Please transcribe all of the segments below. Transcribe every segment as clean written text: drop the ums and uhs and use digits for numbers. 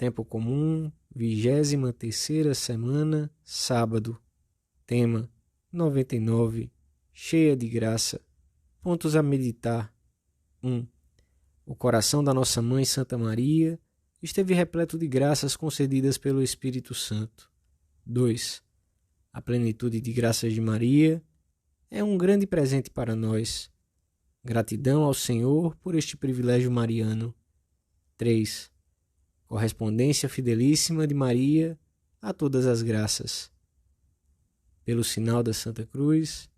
Tempo comum, 23ª semana, sábado. Tema: 99, cheia de graça. Pontos a meditar. 1. O coração da nossa Mãe Santa Maria esteve repleto de graças concedidas pelo Espírito Santo. 2. A plenitude de graças de Maria é um grande presente para nós. Gratidão ao Senhor por este privilégio mariano. 3. Correspondência fidelíssima de Maria a todas as graças. Pelo sinal da Santa Cruz,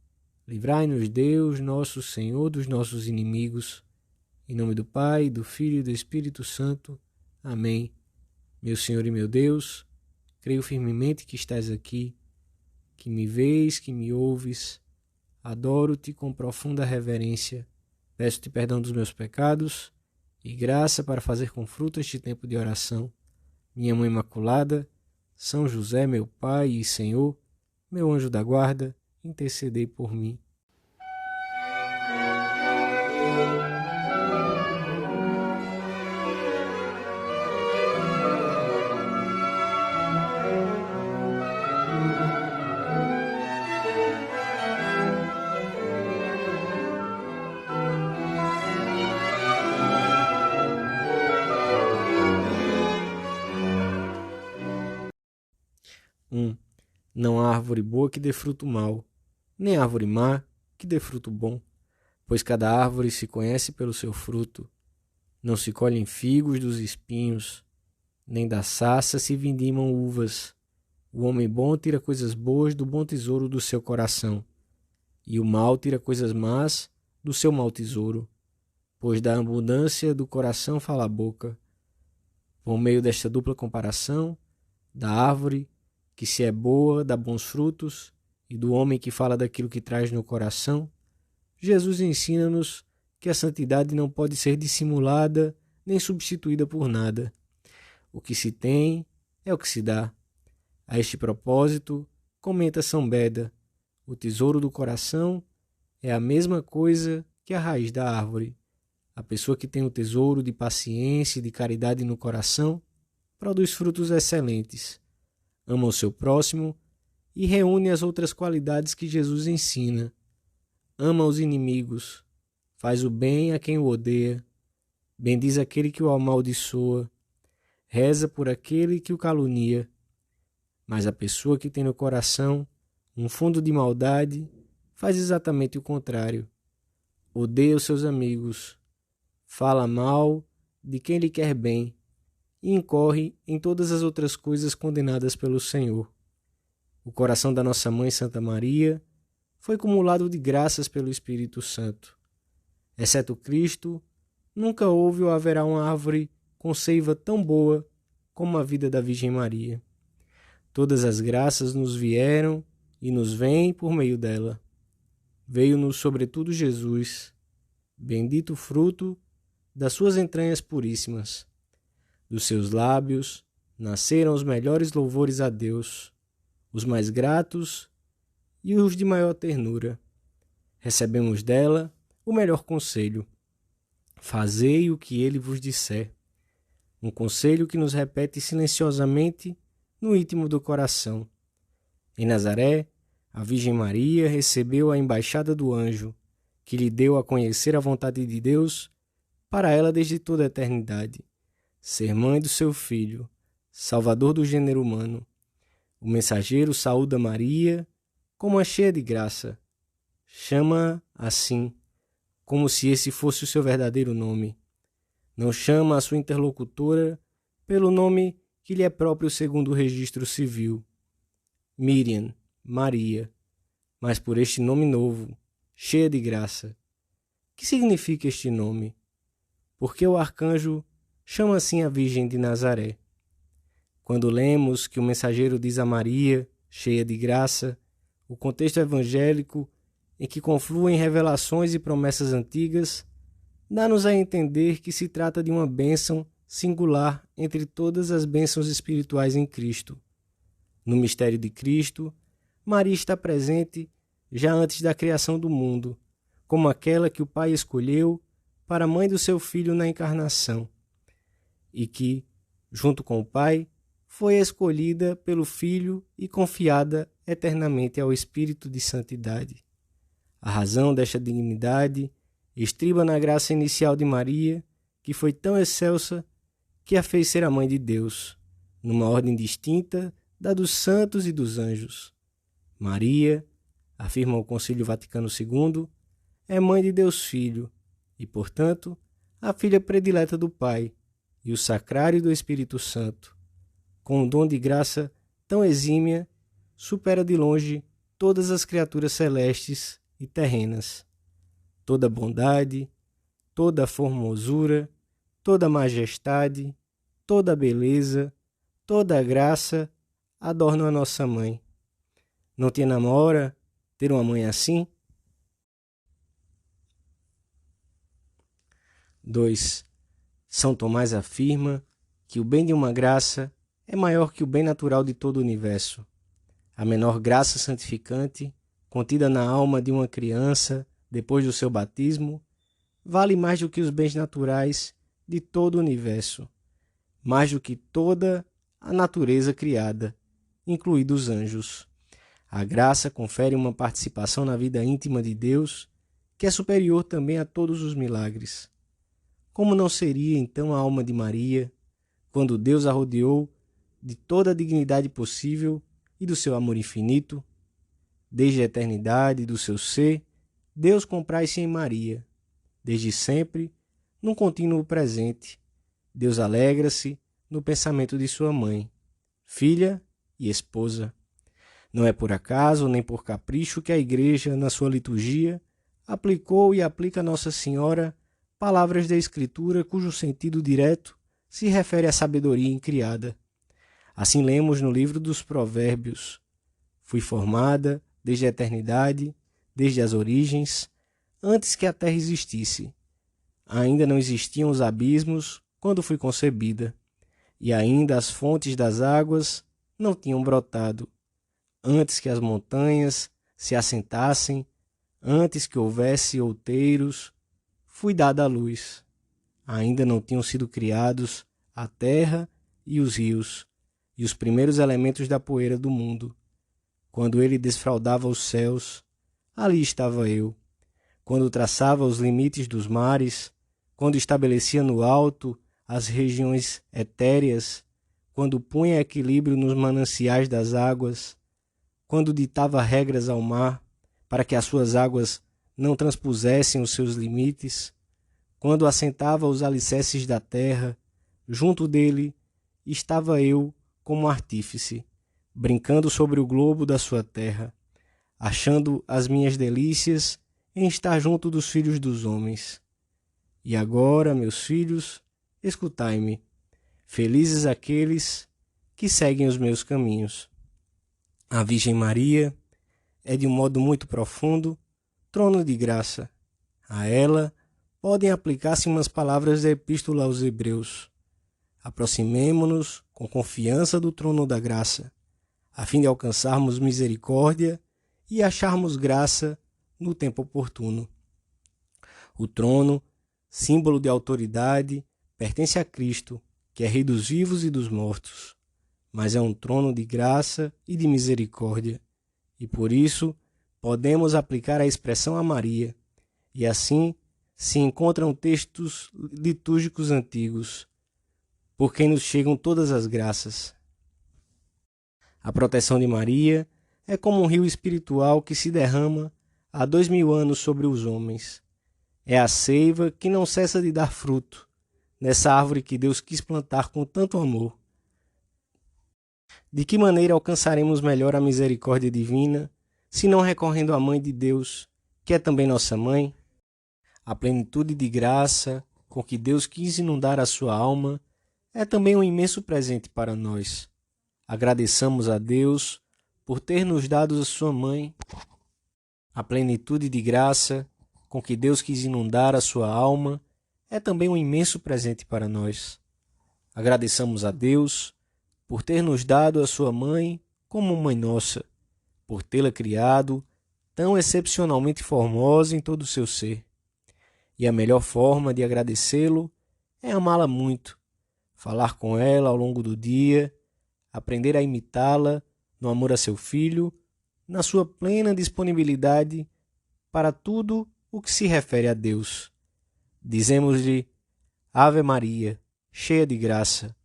livrai-nos Deus, nosso Senhor, dos nossos inimigos. Em nome do Pai, do Filho e do Espírito Santo. Amém. Meu Senhor e meu Deus, creio firmemente que estás aqui, que me vês, que me ouves. Adoro-te com profunda reverência. Peço-te perdão dos meus pecados e graça para fazer com fruto este tempo de oração. Minha Mãe Imaculada, São José, meu Pai e Senhor, meu anjo da guarda, intercedei por mim. Não há árvore boa que dê fruto mau, nem árvore má que dê fruto bom, pois cada árvore se conhece pelo seu fruto. Não se colhem figos dos espinhos, nem da sarça se vindimam uvas. O homem bom tira coisas boas do bom tesouro do seu coração, e o mau tira coisas más do seu mau tesouro, pois da abundância do coração fala a boca. Por meio desta dupla comparação, da árvore que se é boa, dá bons frutos, e do homem que fala daquilo que traz no coração, Jesus ensina-nos que a santidade não pode ser dissimulada nem substituída por nada. O que se tem é o que se dá. A este propósito, comenta São Beda, o tesouro do coração é a mesma coisa que a raiz da árvore. A pessoa que tem o tesouro de paciência e de caridade no coração produz frutos excelentes. Ama o seu próximo e reúne as outras qualidades que Jesus ensina. Ama os inimigos, faz o bem a quem o odeia, bendiz aquele que o amaldiçoa, reza por aquele que o calunia. Mas a pessoa que tem no coração um fundo de maldade faz exatamente o contrário. Odeia os seus amigos, fala mal de quem lhe quer bem, e incorre em todas as outras coisas condenadas pelo Senhor. O coração da nossa Mãe Santa Maria foi cumulado de graças pelo Espírito Santo. Exceto Cristo, nunca houve ou haverá uma árvore com seiva tão boa como a vida da Virgem Maria. Todas as graças nos vieram e nos vêm por meio dela. Veio-nos sobretudo Jesus, bendito o fruto das suas entranhas puríssimas. Dos seus lábios nasceram os melhores louvores a Deus, os mais gratos e os de maior ternura. Recebemos dela o melhor conselho. Fazei o que ele vos disser. Um conselho que nos repete silenciosamente no íntimo do coração. Em Nazaré, a Virgem Maria recebeu a embaixada do anjo, que lhe deu a conhecer a vontade de Deus para ela desde toda a eternidade. Ser mãe do seu filho, salvador do gênero humano. O mensageiro saúda Maria como a cheia de graça. Chama-a assim, como se esse fosse o seu verdadeiro nome. Não chama a sua interlocutora pelo nome que lhe é próprio segundo o registro civil, Miriam, Maria, mas por este nome novo, cheia de graça. Que significa este nome? Porque o arcanjo chama assim a Virgem de Nazaré. Quando lemos que o mensageiro diz a Maria, cheia de graça, o contexto evangélico em que confluem revelações e promessas antigas, dá-nos a entender que se trata de uma bênção singular entre todas as bênçãos espirituais em Cristo. No mistério de Cristo, Maria está presente já antes da criação do mundo, como aquela que o Pai escolheu para a mãe do seu Filho na encarnação, e que, junto com o Pai, foi escolhida pelo Filho e confiada eternamente ao Espírito de Santidade. A razão desta dignidade estriba na graça inicial de Maria, que foi tão excelsa que a fez ser a mãe de Deus, numa ordem distinta da dos santos e dos anjos. Maria, afirma o Concílio Vaticano II, é mãe de Deus Filho e, portanto, a filha predileta do Pai e o sacrário do Espírito Santo. Com um dom de graça tão exímia, supera de longe todas as criaturas celestes e terrenas. Toda bondade, toda formosura, toda majestade, toda beleza, toda graça adornam a nossa mãe. Não te enamora ter uma mãe assim? 2. São Tomás afirma que o bem de uma graça é maior que o bem natural de todo o universo. A menor graça santificante, contida na alma de uma criança depois do seu batismo, vale mais do que os bens naturais de todo o universo, mais do que toda a natureza criada, incluídos os anjos. A graça confere uma participação na vida íntima de Deus que é superior também a todos os milagres. Como não seria então a alma de Maria, quando Deus a rodeou de toda a dignidade possível e do seu amor infinito? Desde a eternidade do seu ser, Deus compraz-se em Maria. Desde sempre, num contínuo presente, Deus alegra-se no pensamento de sua mãe, filha e esposa. Não é por acaso nem por capricho que a Igreja, na sua liturgia, aplicou e aplica a Nossa Senhora palavras da Escritura cujo sentido direto se refere à sabedoria incriada. Assim lemos no livro dos Provérbios: fui formada desde a eternidade, desde as origens, antes que a terra existisse. Ainda não existiam os abismos quando fui concebida, e ainda as fontes das águas não tinham brotado. Antes que as montanhas se assentassem, antes que houvesse outeiros, fui dada à luz. Ainda não tinham sido criados a terra e os rios, e os primeiros elementos da poeira do mundo. Quando ele desfraldava os céus, ali estava eu. Quando traçava os limites dos mares, quando estabelecia no alto as regiões etéreas, quando punha equilíbrio nos mananciais das águas, quando ditava regras ao mar para que as suas águas não transpusessem os seus limites, quando assentava os alicerces da terra, junto dele estava eu como artífice, brincando sobre o globo da sua terra, achando as minhas delícias em estar junto dos filhos dos homens. E agora, meus filhos, escutai-me, felizes aqueles que seguem os meus caminhos. A Virgem Maria é, de um modo muito profundo, trono de graça. A ela podem aplicar-se umas palavras da Epístola aos Hebreus. Aproximemo-nos com confiança do trono da graça, a fim de alcançarmos misericórdia e acharmos graça no tempo oportuno. O trono, símbolo de autoridade, pertence a Cristo, que é Rei dos vivos e dos mortos, mas é um trono de graça e de misericórdia, e por isso podemos aplicar a expressão a Maria, e assim se encontram textos litúrgicos antigos, por quem nos chegam todas as graças. A proteção de Maria é como um rio espiritual que se derrama há 2000 anos sobre os homens. É a seiva que não cessa de dar fruto, nessa árvore que Deus quis plantar com tanto amor. De que maneira alcançaremos melhor a misericórdia divina, se não recorrendo à Mãe de Deus, que é também nossa Mãe? A plenitude de graça com que Deus quis inundar a sua alma é também um imenso presente para nós. Agradeçamos a Deus por ter nos dado a sua Mãe. A plenitude de graça com que Deus quis inundar a sua alma é também um imenso presente para nós. Agradeçamos a Deus por ter nos dado a sua Mãe como Mãe nossa, por tê-la criado tão excepcionalmente formosa em todo o seu ser. E a melhor forma de agradecê-lo é amá-la muito, falar com ela ao longo do dia, aprender a imitá-la no amor a seu filho, na sua plena disponibilidade para tudo o que se refere a Deus. Dizemos-lhe Ave Maria, cheia de graça,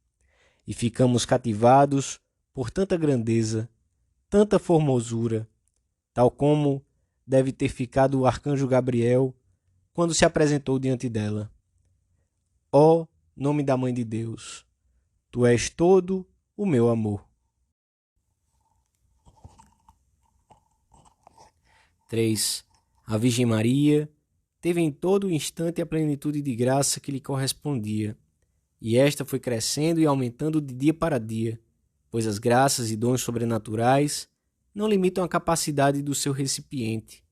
e ficamos cativados por tanta grandeza, tanta formosura, tal como deve ter ficado o arcanjo Gabriel quando se apresentou diante dela. Ó nome da Mãe de Deus, tu és todo o meu amor. 3. A Virgem Maria teve em todo instante a plenitude de graça que lhe correspondia, e esta foi crescendo e aumentando de dia para dia, pois as graças e dons sobrenaturais não limitam a capacidade do seu recipiente,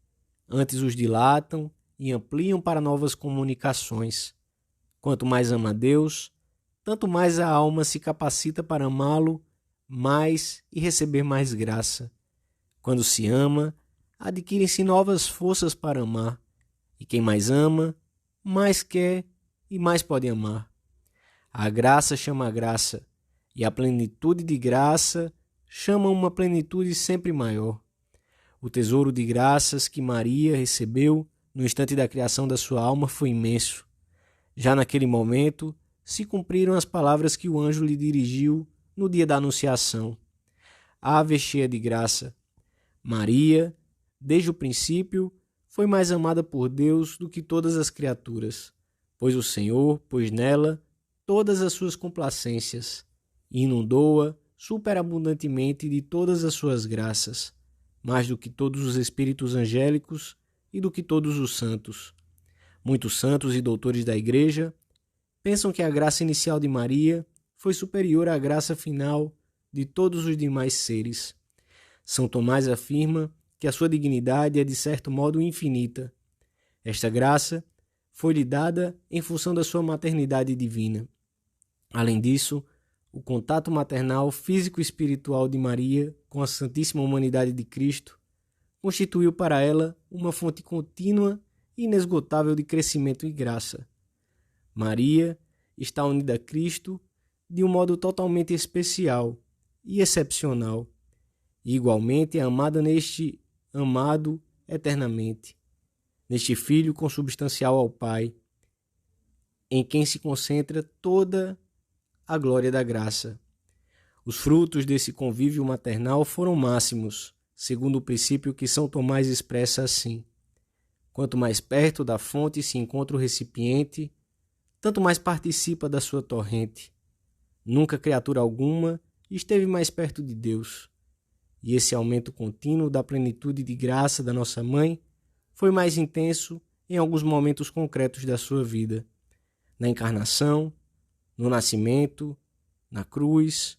antes os dilatam e ampliam para novas comunicações. Quanto mais ama a Deus, tanto mais a alma se capacita para amá-lo mais e receber mais graça. Quando se ama, adquirem-se novas forças para amar, e quem mais ama, mais quer e mais pode amar. A graça chama a graça, e a plenitude de graça chama uma plenitude sempre maior. O tesouro de graças que Maria recebeu no instante da criação da sua alma foi imenso. Já naquele momento, se cumpriram as palavras que o anjo lhe dirigiu no dia da Anunciação. Ave cheia de graça. Maria, desde o princípio, foi mais amada por Deus do que todas as criaturas, pois o Senhor pôs nela todas as suas complacências e inundou-a superabundantemente de todas as suas graças, mais do que todos os espíritos angélicos e do que todos os santos. Muitos santos e doutores da Igreja pensam que a graça inicial de Maria foi superior à graça final de todos os demais seres. São Tomás afirma que a sua dignidade é de certo modo infinita. Esta graça foi-lhe dada em função da sua maternidade divina. Além disso, o contato maternal físico e espiritual de Maria com a Santíssima Humanidade de Cristo constituiu para ela uma fonte contínua e inesgotável de crescimento e graça. Maria está unida a Cristo de um modo totalmente especial e excepcional, e igualmente é amada neste amado eternamente, neste Filho consubstancial ao Pai, em quem se concentra toda a glória da graça. Os frutos desse convívio maternal foram máximos, segundo o princípio que São Tomás expressa assim: quanto mais perto da fonte se encontra o recipiente, tanto mais participa da sua torrente. Nunca criatura alguma esteve mais perto de Deus. E esse aumento contínuo da plenitude de graça da nossa Mãe foi mais intenso em alguns momentos concretos da sua vida, na encarnação, no nascimento, na cruz,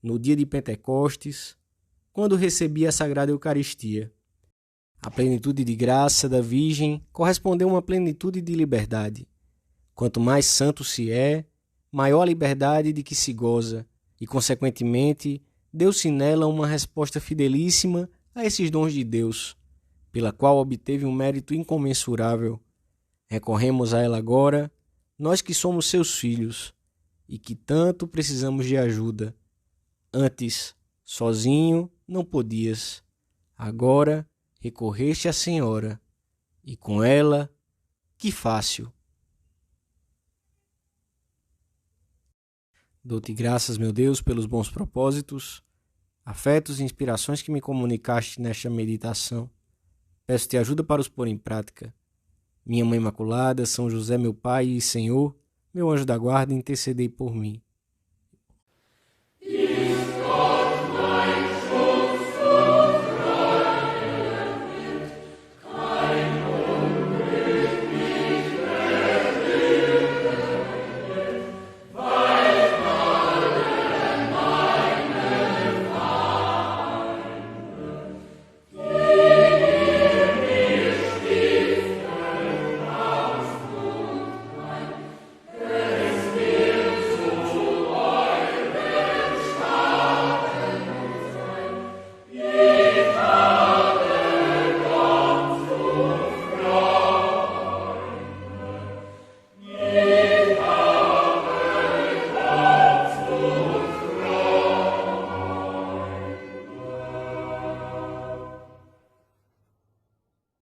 no dia de Pentecostes, quando recebia a Sagrada Eucaristia. A plenitude de graça da Virgem correspondeu a uma plenitude de liberdade. Quanto mais santo se é, maior a liberdade de que se goza, e, consequentemente, deu-se nela uma resposta fidelíssima a esses dons de Deus, pela qual obteve um mérito incomensurável. Recorremos a ela agora, nós que somos seus filhos, e que tanto precisamos de ajuda. Antes, sozinho, não podias. Agora, recorreste à Senhora, e com ela, que fácil. Dou-te graças, meu Deus, pelos bons propósitos, afetos e inspirações que me comunicaste nesta meditação. Peço-te ajuda para os pôr em prática. Minha Mãe Imaculada, São José, meu Pai e Senhor, meu anjo da guarda, intercedei por mim.